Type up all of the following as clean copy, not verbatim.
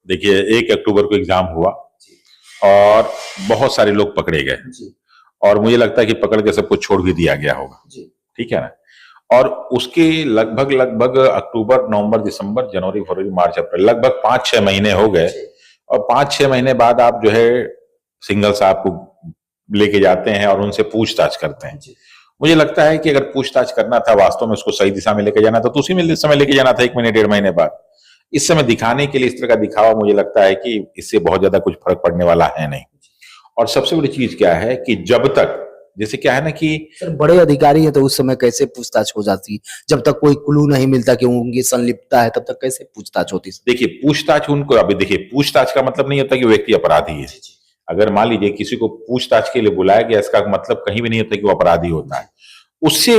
देखिए 1 अक्टूबर को एग्जाम हुआ और बहुत सारे लोग पकड़े गए और मुझे लगता है कि पकड़ के सबको छोड़ भी दिया गया होगा। ठीक है ना। और उसके लगभग लगभग अक्टूबर, नवंबर, दिसंबर, जनवरी, फरवरी, मार्च, अप्रैल लगभग 5-6 महीने हो गए और 5-6 महीने बाद आप जो है सिंघल साहब को लेके जाते हैं और उनसे पूछताछ करते हैं। मुझे लगता है कि अगर पूछताछ करना था, वास्तव में उसको सही दिशा में लेके जाना था तो उसी में समय लेके जाना था, 1 महीने 1.5 महीने बाद। इस समय दिखाने के लिए इस तरह का दिखावा, मुझे लगता है कि इससे बहुत ज्यादा कुछ फर्क पड़ने वाला है नहीं। और सबसे बड़ी चीज क्या है कि जब तक, जैसे क्या है ना कि सर बड़े अधिकारी हैं तो उस समय कैसे पूछताछ हो जाती है? जब तक कोई क्लू नहीं मिलता कि उनकी संलिप्तता है तब तक कैसे पूछताछ होती है? देखिए पूछताछ उनको, अभी देखिए पूछताछ का मतलब नहीं होता कि व्यक्ति अपराधी है। अगर मान लीजिए किसी को पूछताछ के लिए बुलाया गया, इसका मतलब कहीं भी नहीं होता कि वो अपराधी होता है। उससे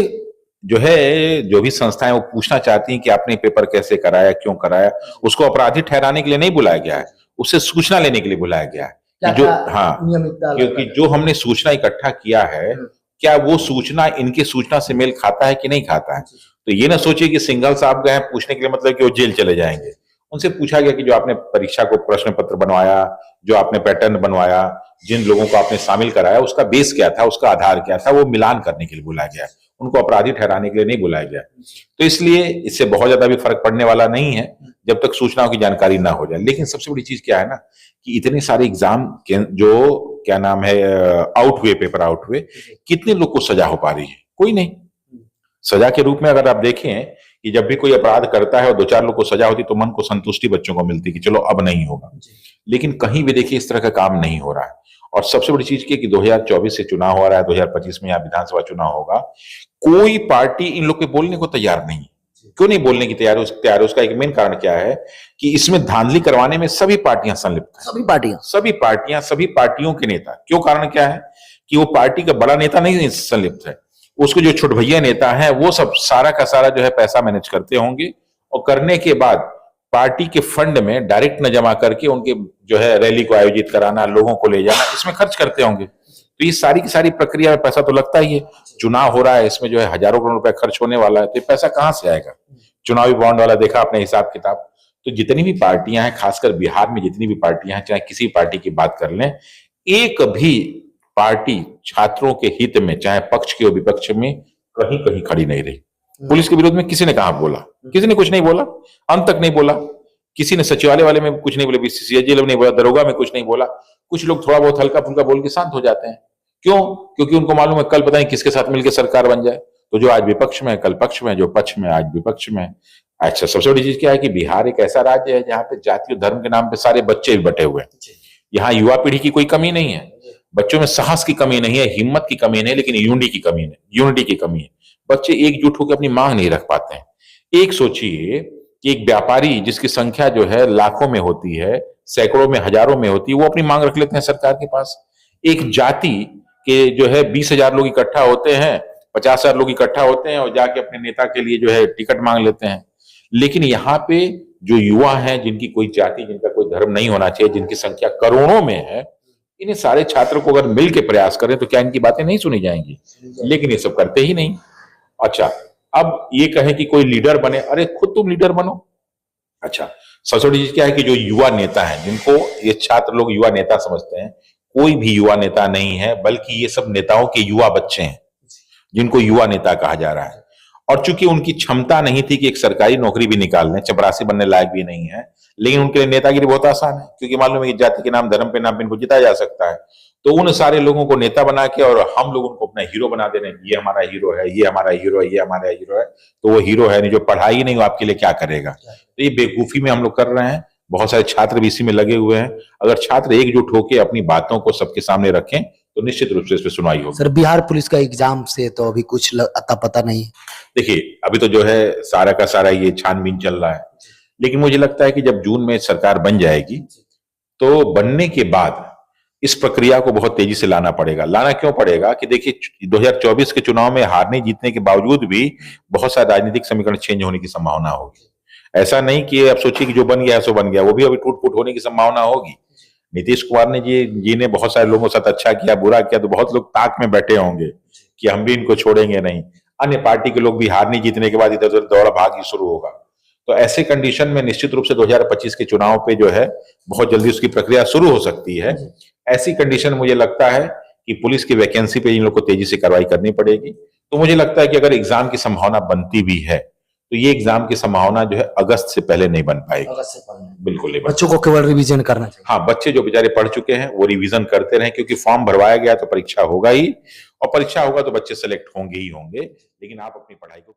जो है, जो भी संस्थाएं वो पूछना चाहती हैं कि आपने पेपर कैसे कराया, क्यों कराया, उसको अपराधी ठहराने के लिए नहीं बुलाया गया है, उससे सूचना लेने के लिए बुलाया गया है कि जो, हाँ, क्योंकि जो हमने सूचना इकट्ठा किया है, क्या वो सूचना इनकी सूचना से मेल खाता है कि नहीं खाता है। तो ये ना सोचिए कि सिंघल साहब गए पूछने के लिए मतलब कि वो जेल चले जाएंगे। उनसे पूछा गया कि जो आपने परीक्षा को प्रश्न पत्र बनवाया, जो आपने पैटर्न बनवाया, जिन लोगों को आपने शामिल कराया, उसका बेस क्या था, उसका आधार क्या था, वो मिलान करने के लिए बुलाया गया। उनको अपराधी ठहराने के लिए नहीं बुलाया गया। तो इसलिए इससे बहुत ज्यादा भी फर्क पड़ने वाला नहीं है जब तक सूचनाओं की जानकारी ना हो जाए। लेकिन सबसे बड़ी चीज क्या है ना कि इतने सारे एग्जाम जो क्या नाम है आउट हुए, पेपर आउट हुए, कितने लोग को सजा हो पा रही है? कोई नहीं। सजा के रूप में अगर आप देखें कि जब भी कोई अपराध करता है और 2-4 लोग को सजा होती तो मन को संतुष्टि बच्चों को मिलती कि चलो अब नहीं होगा। लेकिन कहीं भी देखिए इस तरह का काम नहीं हो रहा है। और सबसे बड़ी चीज की कि 2024 से चुनाव हो रहा है, 2025 में यहाँ विधानसभा चुनाव होगा, कोई पार्टी इन लोग के बोलने को तैयार नहीं। क्यों नहीं बोलने की तैयार है? उसका एक मेन कारण क्या है कि इसमें धांधली करवाने में सभी पार्टियां संलिप्त हैं। सभी पार्टियों के नेता। क्यों? कारण क्या है कि वो पार्टी का बड़ा नेता नहीं संलिप्त है, उसको जो छोट भैया नेता है वो सब सारा का सारा जो है पैसा मैनेज करते होंगे और करने के बाद पार्टी के फंड में डायरेक्ट न जमा करके उनके जो है रैली को आयोजित कराना, लोगों को ले जाना, इसमें खर्च करते होंगे। तो ये सारी की सारी प्रक्रिया में पैसा तो लगता ही है। चुनाव हो रहा है, इसमें जो है हजारों करोड़ रुपए खर्च होने वाला है, तो ये पैसा कहां से आएगा? चुनावी बॉन्ड वाला देखा आपने हिसाब किताब। तो जितनी भी पार्टियां हैं, खासकर बिहार में जितनी भी पार्टियां हैं, चाहे किसी पार्टी की बात कर लें, एक भी पार्टी छात्रों के हित में, चाहे पक्ष के विपक्ष में, कहीं कहीं खड़ी नहीं रही। पुलिस के विरोध में किसी ने कहा बोला? किसी ने कुछ नहीं बोला, अंत तक नहीं बोला। किसी ने सचिवालय वाले में कुछ नहीं बोले, बीसीसीआई में नहीं बोला, दरोगा में कुछ नहीं बोला। कुछ लोग थोड़ा बहुत हल्का फुल्का बोल के शांत हो जाते हैं। क्यों? क्योंकि उनको मालूम है कल पता नहीं किसके साथ मिलकर सरकार बन जाए। तो जो आज विपक्ष में, कल पक्ष में, जो पक्ष में आज विपक्ष में। अच्छा, सबसे बड़ी चीज क्या है कि बिहार एक ऐसा राज्य है जहां पे जाति और धर्म के नाम पे सारे बच्चे बटे हुए हैं। यहाँ युवा पीढ़ी की कोई कमी नहीं है, बच्चों में साहस की कमी नहीं है, हिम्मत की कमी नहीं, लेकिन यूनिटी की कमी है। बच्चे एकजुट होकर अपनी मांग नहीं रख पाते हैं। एक सोचिए कि एक व्यापारी जिसकी संख्या जो है लाखों में होती है, सैकड़ों में, हजारों में होती है, वो अपनी मांग रख लेते हैं सरकार के पास। एक जाति के जो है 20,000 लोग इकट्ठा होते हैं, 50,000 लोग इकट्ठा होते हैं और जाके अपने नेता के लिए जो है टिकट मांग लेते हैं। लेकिन यहाँ पे जो युवा हैं, जिनकी कोई जाति, जिनका कोई धर्म नहीं होना चाहिए, जिनकी संख्या करोड़ों में है, इन्हें सारे छात्रों को अगर मिल के प्रयास करें तो क्या इनकी बातें नहीं सुनी जाएंगी? लेकिन ये सब करते ही नहीं। अच्छा, अब ये कहें कि कोई लीडर बने, अरे खुद तुम लीडर बनो। अच्छा, सबसे बड़ी चीज क्या है कि जो युवा नेता है, जिनको ये छात्र लोग युवा नेता समझते हैं, कोई भी युवा नेता नहीं है, बल्कि ये सब नेताओं के युवा बच्चे हैं जिनको युवा नेता कहा जा रहा है। और चूंकि उनकी क्षमता नहीं थी कि एक सरकारी नौकरी भी निकाल लें, चपरासी बनने लायक भी नहीं है, लेकिन उनके लिए नेतागिरी बहुत आसान है, क्योंकि मालूम है कि जाति के नाम, धर्म के नाम पे इनको जिताया जा सकता है। तो उन सारे लोगों को नेता बना के और हम लोग उनको अपना हीरो बना दे रहे हैं। ये हमारा हीरो है, ये हमारा हीरो है, ये हमारा हीरो है। तो वो हीरो है नहीं, जो पढ़ाई नहीं, वो आपके लिए क्या करेगा? तो ये बेवकूफी में हम लोग कर रहे हैं। बहुत सारे छात्र भी इसी में लगे हुए हैं। अगर छात्र एकजुट होकर अपनी बातों को सबके सामने रखें तो निश्चित रूप से इस पर सुनवाई होगी। सर बिहार पुलिस का एग्जाम से तो अभी कुछ अता पता नहीं। देखिए अभी तो जो है सारा का सारा ये छानबीन चल रहा है, लेकिन मुझे लगता है कि जब जून में सरकार बन जाएगी तो बनने के बाद इस प्रक्रिया को बहुत तेजी से लाना पड़ेगा। लाना क्यों पड़ेगा कि देखिए 2024 के चुनाव में हारने जीतने के बावजूद भी बहुत सारे राजनीतिक समीकरण चेंज होने की संभावना होगी। ऐसा नहीं कि आप सोचिए कि जो बन गया सो बन गया, वो भी अभी टूट फूट होने की संभावना होगी। नीतीश कुमार ने जी ने बहुत सारे लोगों के साथ अच्छा किया, बुरा किया, तो बहुत लोग ताक में बैठे होंगे कि हम भी इनको छोड़ेंगे नहीं। अन्य पार्टी के लोग भी हारने जीतने के बाद इधर उधर दौड़ भागी शुरू होगा। तो ऐसे कंडीशन में निश्चित रूप से 2025 के चुनाव पे जो है बहुत जल्दी उसकी प्रक्रिया शुरू हो सकती है। ऐसी कंडीशन मुझे लगता है कि पुलिस की वैकेंसी पे इन लोग को तेजी से कार्रवाई करनी पड़ेगी। तो मुझे लगता है कि अगर एग्जाम की संभावना बनती भी है तो ये एग्जाम की संभावना जो है अगस्त से पहले नहीं बन पाएगी। अगस्त से पढ़ना है। बिल्कुल नहीं बन बच्चों को केवल रिवीजन करना चाहिए। हाँ, बच्चे जो बेचारे पढ़ चुके हैं वो रिवीजन करते रहें, क्योंकि फॉर्म भरवाया गया तो परीक्षा होगा ही, और परीक्षा होगा तो बच्चे सेलेक्ट होंगे ही होंगे, लेकिन आप अपनी पढ़ाई को